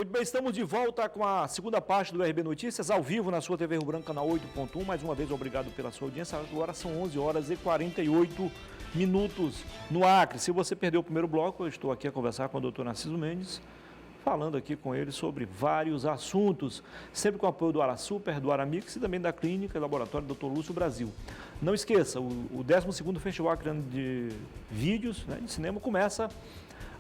Muito bem, estamos de volta com a segunda parte do RB Notícias, ao vivo na sua TV Rio Branco, canal 8.1. Mais uma vez, obrigado pela sua audiência. Agora são 11 horas e 48 minutos no Acre. Se você perdeu o primeiro bloco, eu estou aqui a conversar com o doutor Narciso Mendes, falando aqui com ele sobre vários assuntos, sempre com o apoio do Arasuper, do Aramix e também da Clínica e Laboratório Dr. Lúcio Brasil. Não esqueça, o 12º Festival Acreano de Vídeos, né, de Cinema começa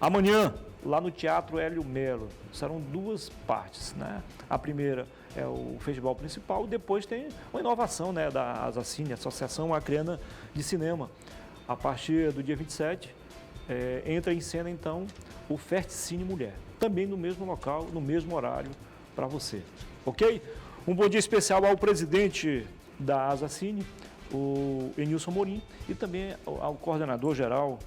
amanhã, lá no Teatro Hélio Melo. Serão duas partes, né? A primeira é o festival principal, depois tem uma inovação, né, da ASACINE, Associação Acreana de Cinema. A partir do dia 27, entra em cena, então, o Ferticine Mulher. Também no mesmo local, no mesmo horário, para você. Ok? Um bom dia especial ao presidente da ASACINE, o Enilson Morim, e também ao coordenador geral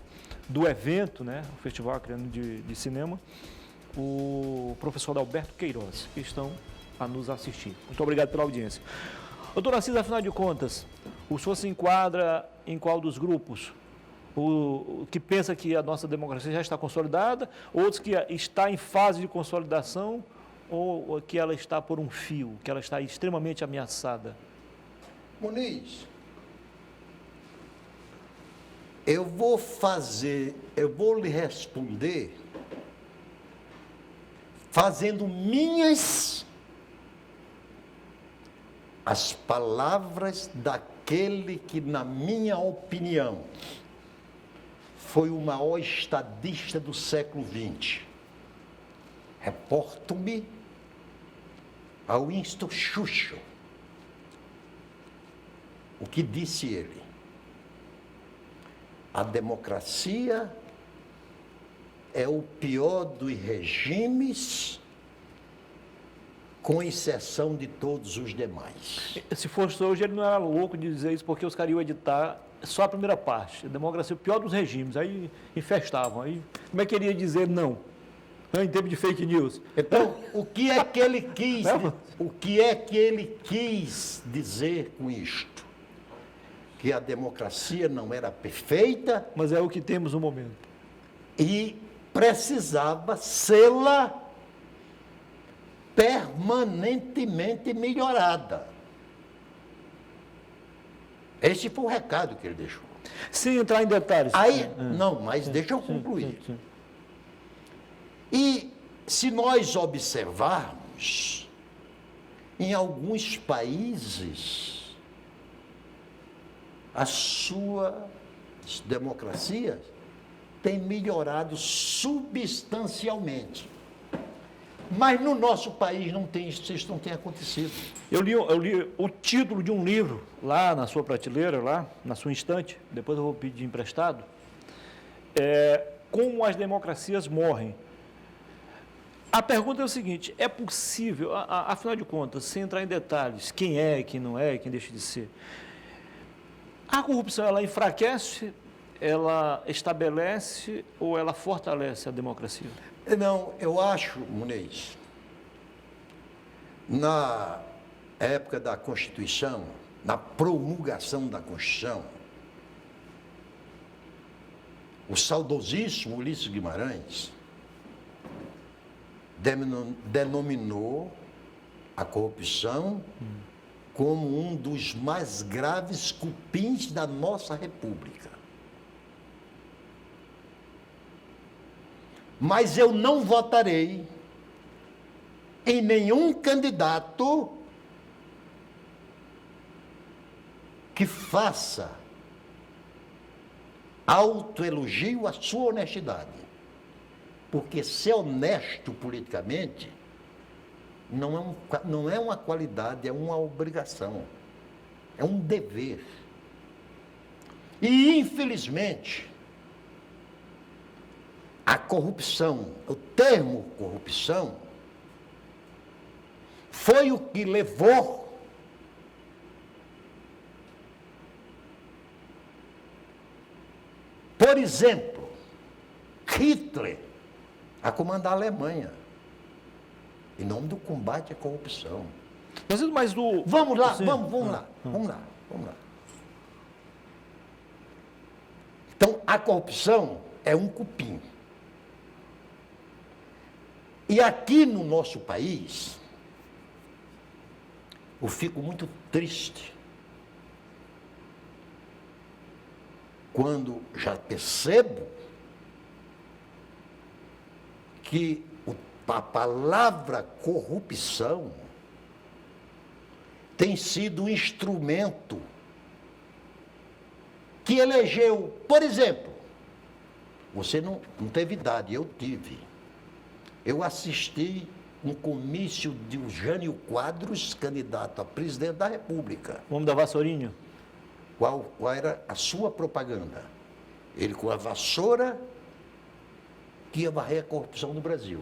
do evento, né, o Festival Acreano de Cinema, o professor Adalberto Queiroz, que estão a nos assistir. Muito obrigado pela audiência. Doutor Narciso, afinal de contas, o senhor se enquadra em qual dos grupos? O que pensa que a nossa democracia já está consolidada, outros que está em fase de consolidação, ou que ela está por um fio, que ela está extremamente ameaçada? Muniz, eu vou lhe responder fazendo minhas as palavras daquele que, na minha opinião, foi o maior estadista do século XX. Reporto-me a Winston Churchill. O que disse ele? A democracia é o pior dos regimes, com exceção de todos os demais. Se fosse hoje, ele não era louco de dizer isso, porque os caras iam editar só a primeira parte. A democracia é o pior dos regimes. Aí infestavam. Aí, como é que ele ia dizer não? Em termos de fake news. Então, o que é que ele quis? O que é que ele quis dizer com isto? Que a democracia não era perfeita, mas é o que temos no momento. E precisava sê-la permanentemente melhorada. Esse foi o recado que ele deixou. Sem entrar em detalhes. Aí, não, mas deixa eu concluir. Sim. E se nós observarmos, em alguns países, as suas democracias têm melhorado substancialmente. Mas no nosso país isso não tem acontecido. Eu li o título de um livro lá na sua prateleira, lá na sua estante, depois eu vou pedir emprestado, Como as democracias morrem. A pergunta é o seguinte, é possível, afinal de contas, sem entrar em detalhes, quem é, quem não é, quem deixa de ser, a corrupção, ela enfraquece, ela estabelece ou ela fortalece a democracia? Não, eu acho, Muniz, na época da Constituição, na promulgação da Constituição, o saudosíssimo Ulisses Guimarães denominou a corrupção como um dos mais graves cupins da nossa República. Mas eu não votarei em nenhum candidato que faça autoelogio à sua honestidade. Porque ser honesto politicamente não é uma qualidade, é uma obrigação, é um dever. E, infelizmente, a corrupção, o termo corrupção, foi o que levou por exemplo, Hitler a comandar a Alemanha, em nome do combate à corrupção. Mas Vamos lá, vamos lá. Então, a corrupção é um cupim. E aqui no nosso país, eu fico muito triste quando já percebo que a palavra corrupção tem sido um instrumento que elegeu, por exemplo, você não teve idade, eu tive. Eu assisti um comício de Jânio Quadros, candidato a presidente da República. O homem da vassourinha? Qual era a sua propaganda? Ele com a vassoura que ia varrer a corrupção no Brasil.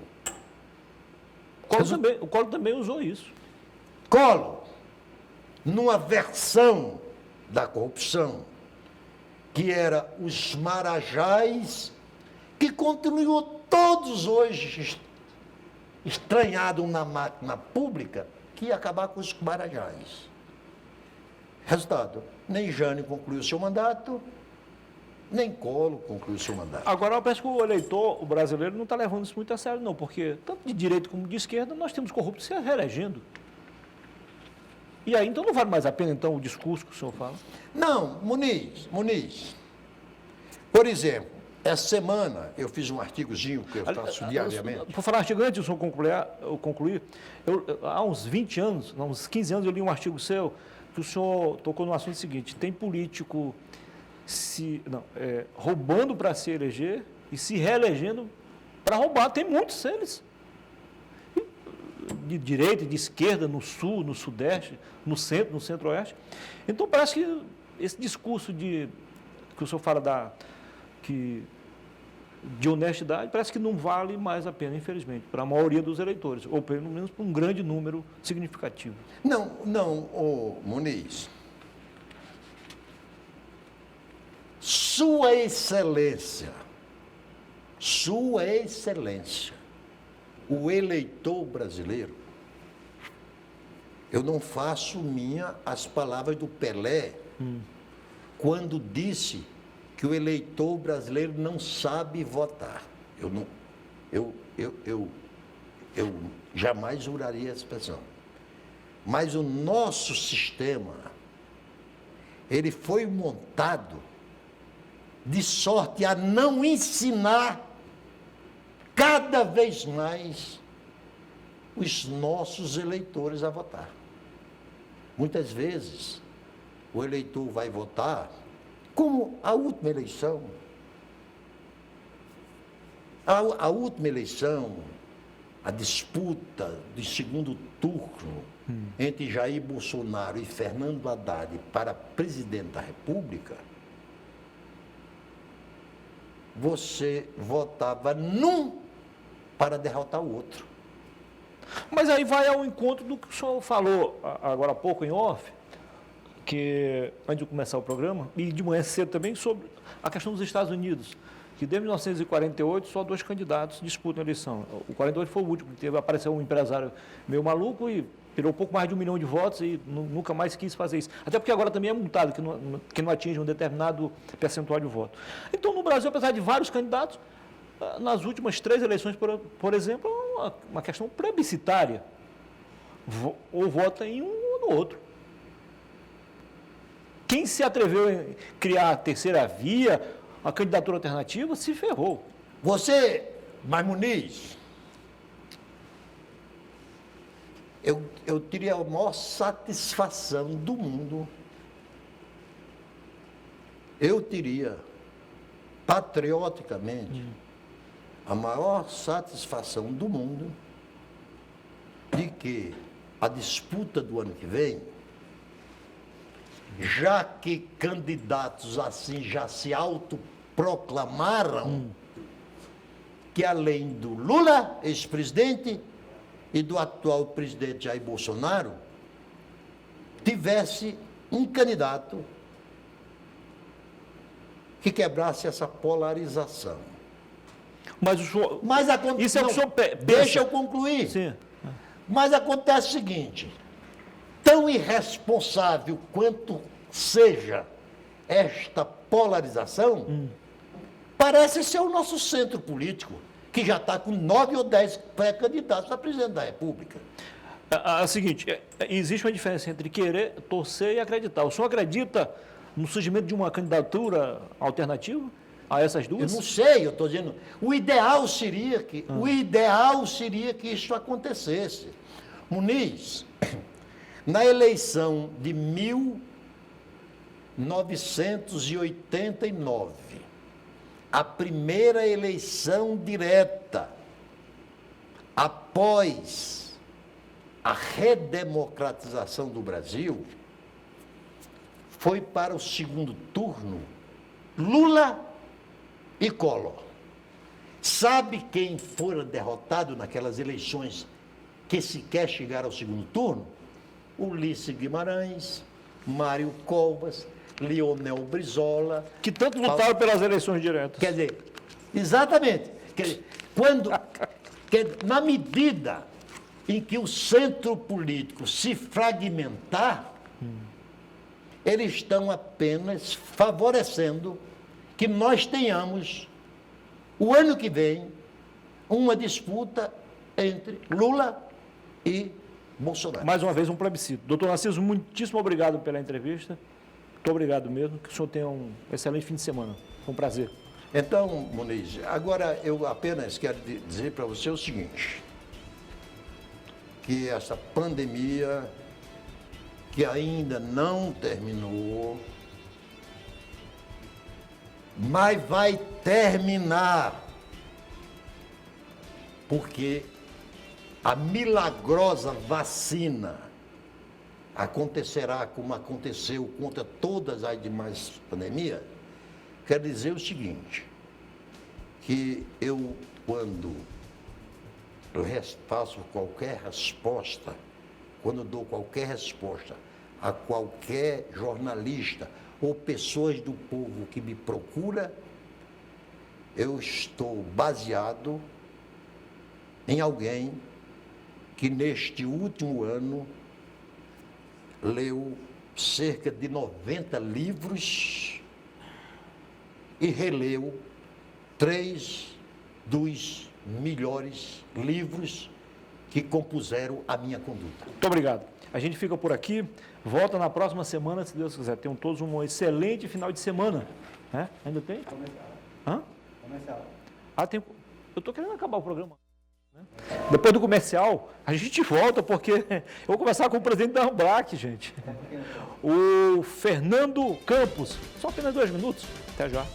O Collor também usou isso. Collor, numa versão da corrupção, que era os marajás, que continuam todos hoje estranhados na máquina pública, que ia acabar com os marajás. Resultado, nem Jânio concluiu seu mandato, nem Collor concluiu seu mandato. Agora, parece que o eleitor, o brasileiro, não está levando isso muito a sério, não, porque tanto de direita como de esquerda, nós temos corruptos se reelegendo. E aí, então, não vale mais a pena, então, o discurso que o senhor fala? Não, Muniz. Por exemplo, essa semana eu fiz um artigozinho que eu faço diariamente. Por falar artigo, antes de o senhor concluir, há uns 20 anos, há uns 15 anos, eu li um artigo seu que o senhor tocou no assunto seguinte: tem político roubando para se eleger e se reelegendo para roubar. Tem muitos deles. De direita e de esquerda, no sul, no sudeste, no centro, no centro-oeste. Então, parece que esse discurso que o senhor fala de honestidade, parece que não vale mais a pena, infelizmente, para a maioria dos eleitores, ou pelo menos para um grande número significativo. Não, Muniz. Sua Excelência, o eleitor brasileiro, eu não faço minha as palavras do Pelé, quando disse que o eleitor brasileiro não sabe votar. Eu jamais usaria essa expressão. Mas o nosso sistema, ele foi montado de sorte a não ensinar cada vez mais os nossos eleitores a votar. Muitas vezes, o eleitor vai votar, como a última eleição. A última eleição, a disputa de segundo turno entre Jair Bolsonaro e Fernando Haddad para presidente da República, você votava num para derrotar o outro. Mas aí vai ao encontro do que o senhor falou agora há pouco em off, que antes de começar o programa, e de manhã cedo também, sobre a questão dos Estados Unidos, que desde 1948 só 2 candidatos disputam a eleição. O 48 foi o último, que apareceu um empresário meio maluco e tirou pouco mais de 1 milhão de votos e nunca mais quis fazer isso. Até porque agora também é multado, que não atinge um determinado percentual de voto. Então, no Brasil, apesar de vários candidatos, nas últimas 3 eleições, por exemplo, uma questão plebiscitária. Ou vota em um ou no outro. Quem se atreveu a criar a terceira via, a candidatura alternativa, se ferrou. Mas Muniz, eu teria a maior satisfação do mundo. Eu teria, patrioticamente, a maior satisfação do mundo de que a disputa do ano que vem, já que candidatos assim já se autoproclamaram, que além do Lula, ex-presidente, e do atual presidente Jair Bolsonaro, tivesse um candidato que quebrasse essa polarização. Mas o senhor... Isso é o que o senhor pensa. Deixa eu concluir. Sim. Mas acontece o seguinte: tão irresponsável quanto seja esta polarização, parece ser o nosso centro político. que já está com 9 ou 10 pré-candidatos a presidente da República. É o seguinte, existe uma diferença entre querer, torcer e acreditar. O senhor acredita no surgimento de uma candidatura alternativa a essas duas? Eu não sei, eu estou dizendo, o ideal seria que isso acontecesse. Muniz, na eleição de 1989, a primeira eleição direta após a redemocratização do Brasil, foi para o segundo turno Lula e Collor. Sabe quem fora derrotado naquelas eleições que sequer chegaram ao segundo turno? Ulisses Guimarães, Mário Covas, Leonel Brizola. Que tanto lutaram pelas eleições diretas. Quer dizer, exatamente. Quer dizer, na medida em que o centro político se fragmentar, eles estão apenas favorecendo que nós tenhamos, o ano que vem, uma disputa entre Lula e Bolsonaro. Mais uma vez, um plebiscito. Doutor Narciso, muitíssimo obrigado pela entrevista. Muito obrigado mesmo. Que o senhor tenha um excelente fim de semana. Foi um prazer. Então, Muniz, agora eu apenas quero dizer para você o seguinte, que essa pandemia, que ainda não terminou, mas vai terminar, porque a milagrosa vacina acontecerá como aconteceu contra todas as demais pandemias. Quer dizer o seguinte, que eu, quando faço qualquer resposta, quando dou qualquer resposta a qualquer jornalista ou pessoas do povo que me procura, eu estou baseado em alguém que neste último ano leu cerca de 90 livros e releu 3 dos melhores livros que compuseram a minha conduta. Muito obrigado. A gente fica por aqui, volta na próxima semana, se Deus quiser. Tenham todos um excelente final de semana. É? Ainda tem? Comercial. Hã? Comercial. Ah, tem... Eu estou querendo acabar o programa. Depois do comercial, a gente volta, porque eu vou conversar com o presidente da Ambrac, gente. O Fernando Campos. Só apenas 2 minutos. Até já.